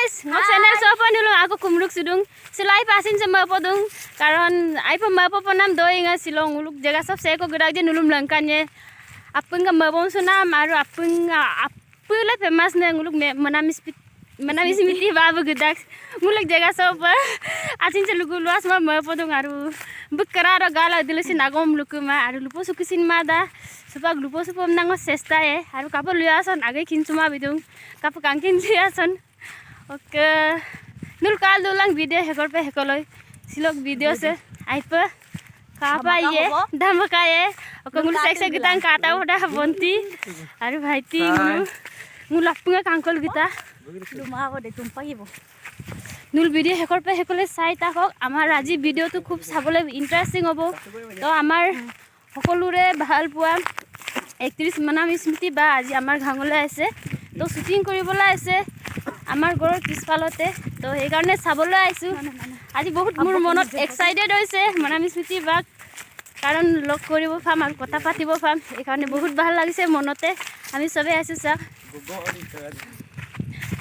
guys, ngok channel so pa nulu aku kumluk sudung silai pasin sama podung karon ai pa ma pa nam doi nga silong uluk jaga sab se ko gedak je nulum langkanye apung ga mabon suna maru apung apula famous ne uluk me manamis miti babu gedak muluk jaga sab asin se lugu luas ma podung aru bukara ro gala dilusin agom lukuma aru lupo sukisin mada supak lupo supom nango sesta e aru kapo luason age kinsuma bidung kapo kangkin jiason oke nul kal dulang video hekor pe hekoloi silok video se aipa kapa ye dhamaka ye oke ngul sek gitang kata udah bonti aru bhaiti ngul apunga kangkol gita luma ko de tumpa gibo nul video hekor pe hekole sai takok amar aji video tu khub sabole interesting hobo to amar hokolure bhal puwa actress manam smriti ba aji amar ghangole ase to shooting koribola ase amar goror pispalote to ei karone sabole aisu আজি বহুত মোৰ মনত excited হৈছে manam smriti ba কাৰণ লগ কৰিব farm আৰু কথা পাতিব ফাম এই কাৰণে বহুত ভাল লাগিছে মনতে আমি সবে আইছো সব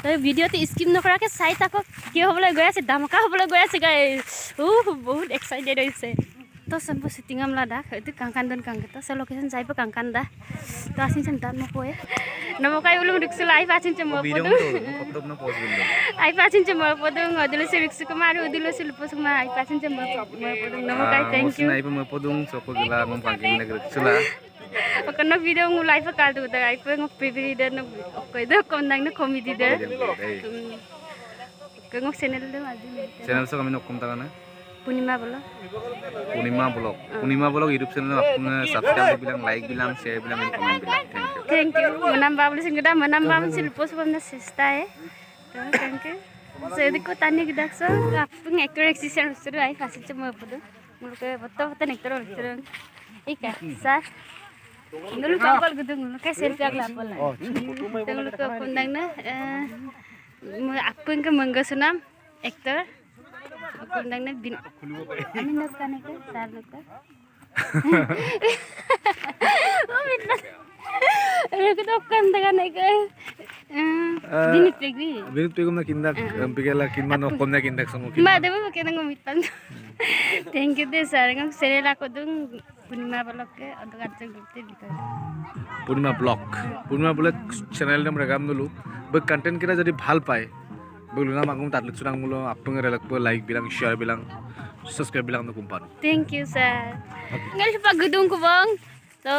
তো ভিডিওটি স্কিপ নকৰাকে চাই থাকক কি হ'বলৈ গৈ আছে ধামাকা হ'বলৈ গৈ আছে গাইস বহুত এক্সাইটেড হৈছে তো সম্পূৰ্ণ শুটিং আমলা দা এটো কাংকান্দন কাংকতা সে লোকেশন যাইব কাংকান্দা তো আসিন সেন দান মকয়ে নমকাই বলু রিক্সু লাইভ আসিন চে মপদু কপদন পোজ বলু আই পাসিন চে মপদু অদিলে সে রিক্সু কুমার অদিলে সে লুপসুমা আই পাসিন চে মপদু নমকাই থ্যাংক ইউ নাইব মপদু সকো গলা মম পাঙ্কিং নগর রিক্সুলা ওকন ভিডিও মু লাইভ কাল দু দা আই পং প্রিভিডি দ ন কই দ কম নাং ন কমেডি দ কং চ্যানেল দ আজি চ্যানেল সব আমি নকম তাগানা Punima blog YouTube channel apna subscribe bilang like bilang share bilang and comment bilang thank you menambah beli singkida menambah mesin post pemna sesta thank you jadi ko tanya gidak so apung actor exhibition sudah ai fasil cuma podo muluk betul actor ika sar dulu kangkol gedung dulu kayak selfie agak lapor lah dulu ke kundang na apung ke menggosunam actor kundang na bin amin nak kan ke sar nak oh mitla aku tuh kan dengan ke binit pegum na kindak pigela kinman no kom na kindak samo ma debo pakai nang mitpan thank you deh sar ngam serela ko dung Punima blog ke untuk aceng bukti dikau Punima blog channel nam ragam dulu be content kira jadi bhal pai Belum nama aku tak lucu nang mulu apa ngerelak pe like bilang share bilang subscribe bilang untuk kumpan. Thank you sir. Ngal lupa gedung ko bang. So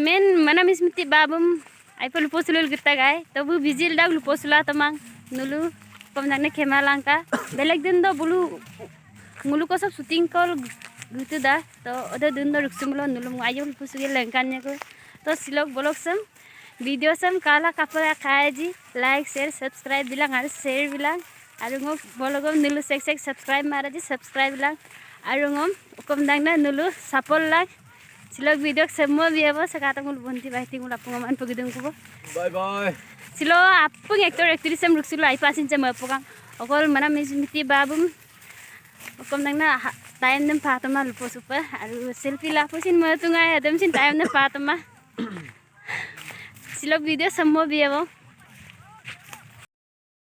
men mana mismiti babum ai pa lupo sulul kita gay. To bu bizil dag lupo sula tamang nulu pamnang na kemalangka. Beleg din do bulu ngulu ko sab shooting call gitu dah. To ada din do ruksumulo nulu ayo lupo sugil lengkannya ko. To silok bolok sam video sam kala kapara khaji like share subscribe bilang harus share bilang arungom bologom nulu sek subscribe maraji subscribe bilang arungom ukom dangna nulu sapol like silok video semua biabo sakata ngul bonti baiti ngul apungaman pagidung ko bye bye silo apung actor actress sam ruksul ai pasin cham apukang okol mana mismiti babum ukom dangna time nem patama lupo super aru selfie la pusin matunga adam sin time nem patama Silok video semua biar